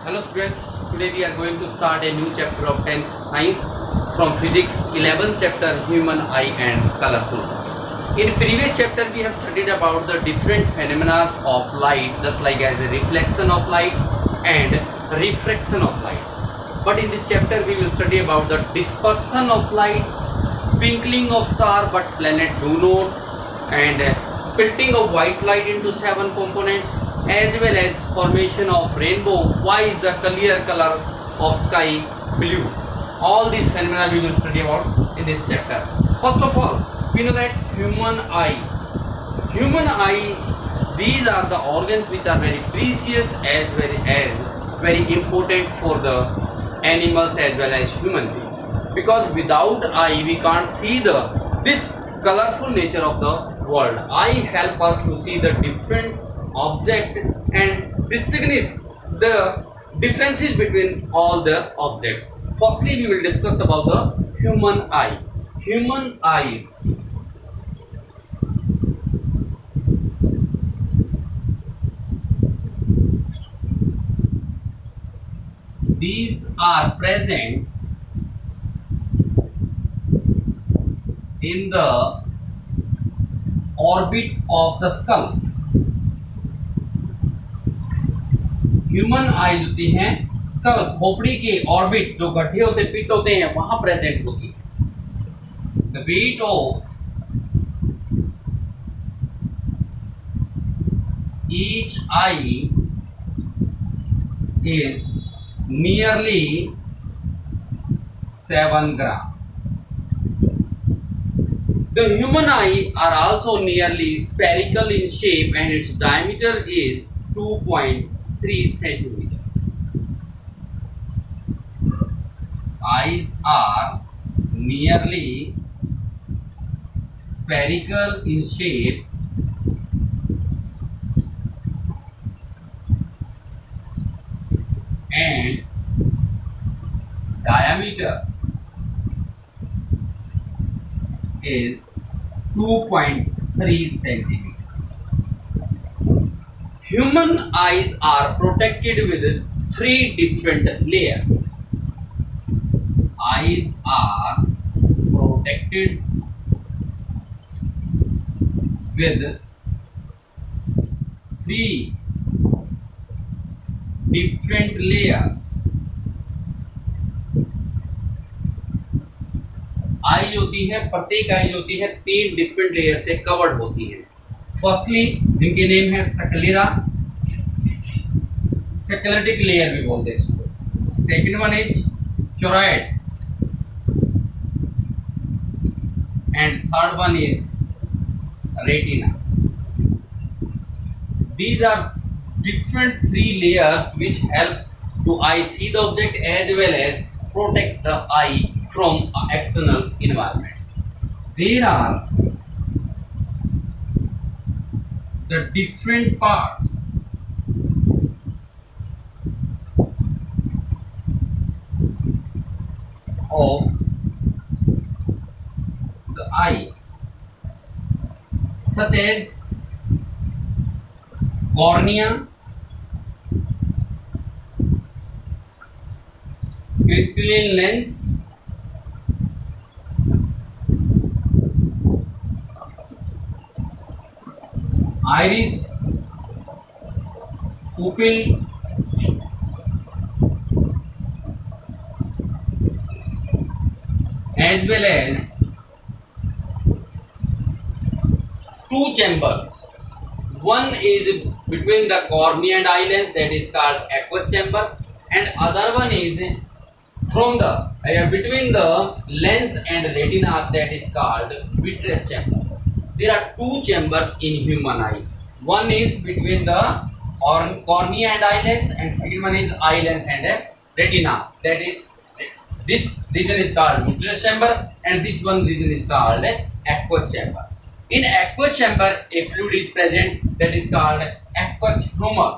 Hello students, today we are going to start a new chapter of 10th science from physics 11th chapter human eye and colorful. In previous chapter we have studied about the different phenomena of light just like as a reflection of light and refraction of light. But in this chapter we will study about the dispersion of light, twinkling of star but planet do not, and splitting of white light into 7 components, as well as formation of rainbow. Why is the clear color of sky blue? All these phenomena we will study about in this chapter. First of all, we know that human eye, these are the organs which are very precious as very important for the animals as well as human beings, because without eye we can't see this colorful nature of the world. Eye help us to see the different object and distinguish the differences between all the objects. Firstly, we will discuss about the human eye. Human eyes. These are present in the orbit of the skull. Human eyes होती हैं school, खोपड़ी के orbit, जो गड्ढे होते पिट होते हैं वहां प्रेजेंट होगी. The weight of each I is nearly 7 grams. The human eye are also nearly spherical in shape and its diameter is 2.3 centimeter. Eyes are nearly spherical in shape and diameter is 2.3 centimeter. Human eyes are protected with 3 different layers. Eyes are protected with 3 different layers. आई होती है, प्रत्येक आई होती है 3 different layer से covered होती है. Firstly जिनके name है सक्लेरा, सेक्लेटिक लेयर भी बोलते हैं इसको. Second one is choroid and third one is retina. These are different 3 layers which help to eye see the object as well as protect the eye from external environment. There are the different parts of the eye, such as cornea, crystalline lens, iris, pupil, as well as 2 chambers. One is between the cornea and eye lens, that is called aqueous chamber, and other one is from the between the lens and retina, that is called vitreous chamber. There are 2 chambers in human eye. One is between the cornea and eye lens, and second one is eye lens and retina. That is, this region is called vitreous chamber, and this one region is called aqueous chamber. In aqueous chamber, a fluid is present that is called aqueous humor.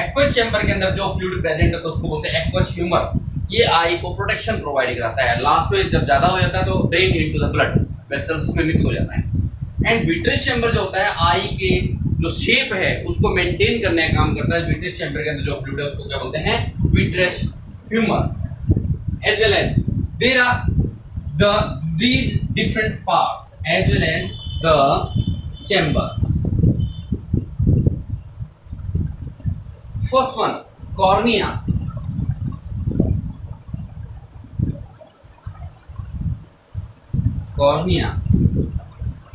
Aqueous chamber के अंदर जो fluid present है तो उसको बोलते हैं aqueous humor. ये आई को प्रोटेक्शन प्रोवाइड कराता है. लास्ट में जब ज्यादा हो जाता है तो drain into the blood vessels उसमें मिक्स हो जाता है. एंड विट्रियस चैम्बर जो होता है आई के जो शेप है उसको मेंटेन करने का काम करता है। विट्रियस चैम्बर के अंदर जो फ्लूइड है उसको क्या बोलते हैं? Vitreous humour. As well as there are these different parts as well as the chambers. First one, cornea. Cornea,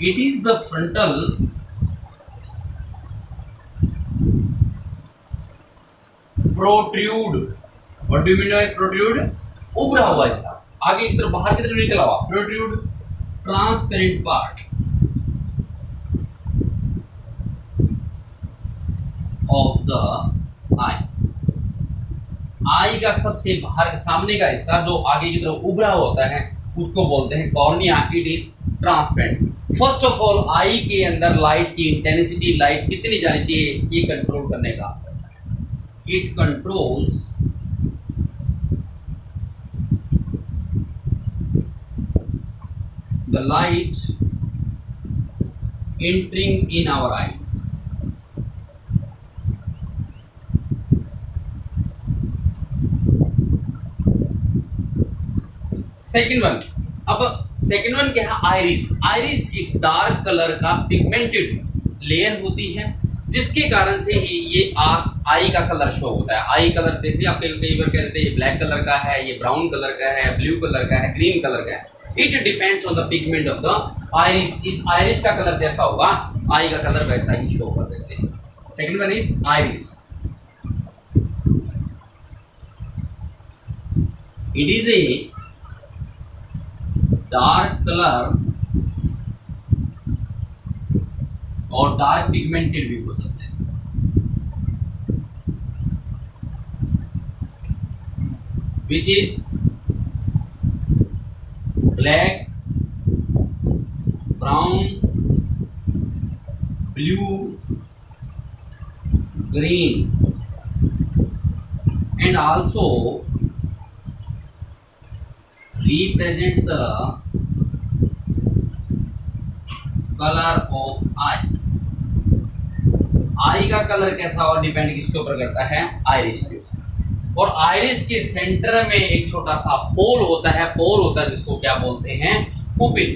it is the frontal protrude. What do you mean by protrude? उभरा हुआ हिस्सा, आगे की तरफ, बाहर की तरफ निकला हुआ, protrude, transparent part of the eye. Eye का सबसे बाहर सामने का हिस्सा जो आगे की तरफ उभरा होता है उसको बोलते हैं cornea. It is transparent. First of all I के अंदर लाइट की इंटेंसिटी, लाइट कितनी जानी चाहिए, ये कंट्रोल करने का। It controls the light entering in our eyes. Second one, अब सेकेंड वन क्या है? आइरिस। आइरिस एक डार्क कलर का पिगमेंटेड लेयर होती है जिसके कारण से ही ये आई का कलर शो होता है। आई कलर देखिए, आप कई बार कहते हैं ये ब्लैक कलर का है, ये ब्राउन कलर का है, ब्लू कलर का है, ग्रीन कलर का है। It depends on the pigment of the iris. इस आइरिस का कलर जैसा होगा आई का कलर वैसा ही शो कर देते हैं। Second one is iris. It is a dark colour और डार्क पिगमेंटेड भी हो सकते हैं। Which is black, brown, blue, green, and also represent the color of eye. आई का कलर कैसा और डिपेंड किसके ऊपर करता है? आइरिस के। और आइरिस के सेंटर में एक छोटा सा पोल होता है, जिसको क्या बोलते हैं? पुपिल।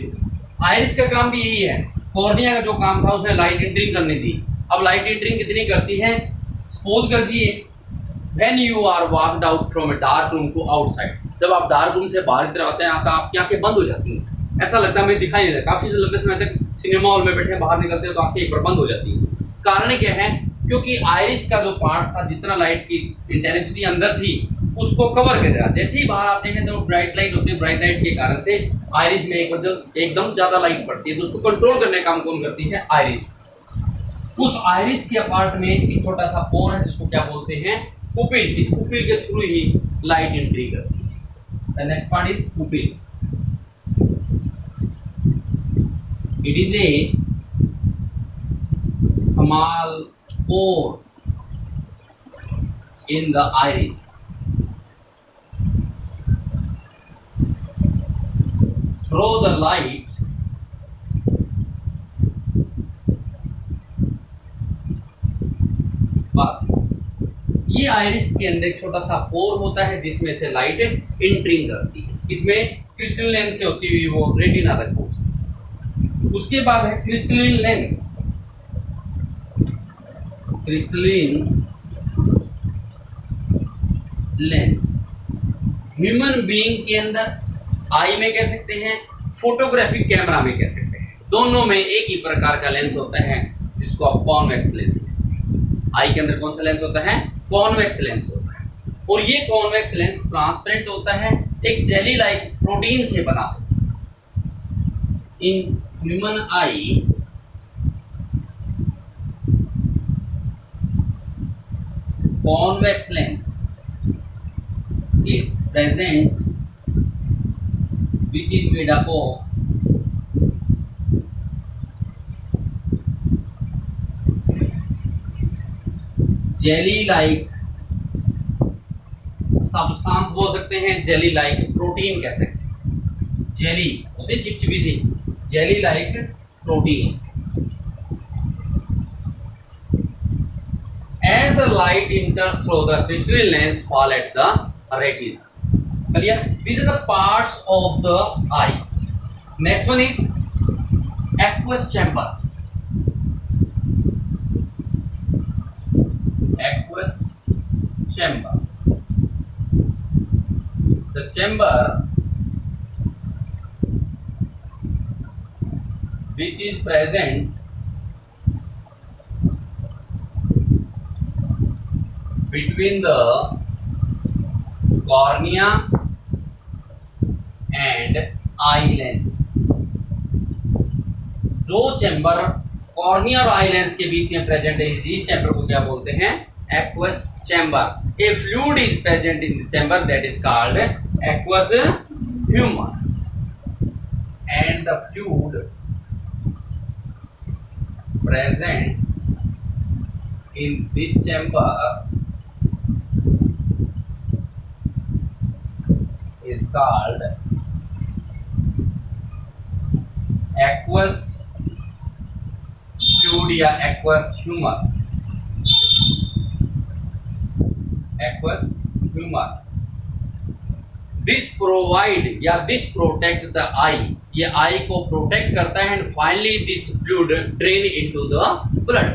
आइरिस का काम भी यही है। कॉर्निया का जो काम था उसमें लाइट एंट्रिंग करनी थी। अब लाइट एंट्रिंग कितनी करती है? सपोज कर दीजिए when you are walked out from a dark room to outside, जब आप डार्क रूम से बाहर की तरफ आते हैं तो आपकी आंखें बंद हो जाती हैं। ऐसा लगता है हमें दिखाई नहीं देता। काफी लंबे समय तक सिनेमा हॉल में बैठे बाहर निकलते हैं तो आंखें एक बार बंद हो जाती हैं। कारण क्या है? क्योंकि आइरिस का जो पार्ट था, जितना लाइट की इंटेंसिटी अंदर थी उसको कवर कर रहा। जैसे ही बाहर आते हैं तो ब्राइट लाइट होती है, ब्राइट लाइट के कारण से आइरिस में एकदम ज्यादा लाइट पड़ती है, तो उसको कंट्रोल करने का काम कौन करती है? आइरिस। उस आइरिस के पार्ट में एक छोटा सा पोर है जिसको क्या बोलते हैं? पुपिल। इस पुपिल के थ्रू ही लाइट एंट्री करती है। The next part is pupil. It is a small pore in the iris. Through the light passes. ये आइरिस के अंदर एक छोटा सा पोर होता है जिसमें से लाइट एंट्रिंग करती है। इसमें क्रिस्टलिन लेंस से होती हुई वो रेटिना तक पहुंचती है। उसके बाद है crystalline lens. Crystalline lens human being के अंदर आई में कह सकते हैं, फोटोग्राफिक कैमरा में कह सकते हैं, दोनों में एक ही प्रकार का लेंस होता है जिसको आप कॉन्वेक्स लेंस कहते हैं। आई के अंदर कौन सा लेंस होता है? कॉन्वेक्स लेंस होता है। और ये कॉन्वेक्स लेंस ट्रांसपेरेंट होता है, एक जेली लाइक प्रोटीन से बना होता है। In human I convex lens is present which is made up of jelly like substance बोल सकते हैं, jelly like प्रोटीन कह सकते हैं। जेली होती है चिपचिपी सी, jelly like protein. as the light enters through the crystalline lens fall at the retina. Clear? These are the parts of the eye. Next one is aqueous chamber. Aqueous chamber. The chamber which is present between the cornea and eye lens. जो chamber cornea और eye lens के बीच में present है, इस chamber को क्या बोलते हैं? Aqueous chamber. A fluid is present in this chamber that is called aqueous humour. And the fluid present in this chamber is called aqueous fluid या aqueous humor. Aqueous humor. This provide या this protect the eye. ये आई को protect करता है and finally this fluid drain into the blood.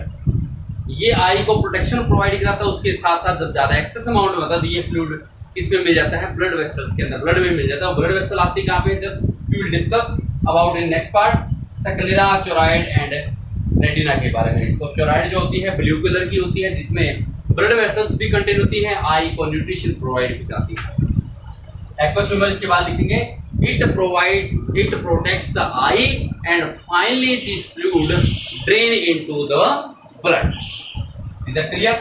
ये आई को protection provide कराता है, उसके साथ साथ जब ज्यादा एक्सेस अमाउंट में होता है तो ये फ्लूइड किसमें मिल जाता है? ब्लड वेसल्स के अंदर, ब्लड में मिल जाता है. ब्लड वेसल आपकी कहाँ पे? Just we will discuss about in next part sclera, choroid and retina के बारे में. तो चोराइड जो होती है ब्लू कलर की होती है जिसमें ब्लड वेसल्स भी कंटेन होती है, आई को न्यूट्रिशन प्रोवाइड भी कराती है. एक्वस ह्यूमर इसके बाद लिखेंगे it protects the eye and finally this fluid drain into the blood. Is that clear?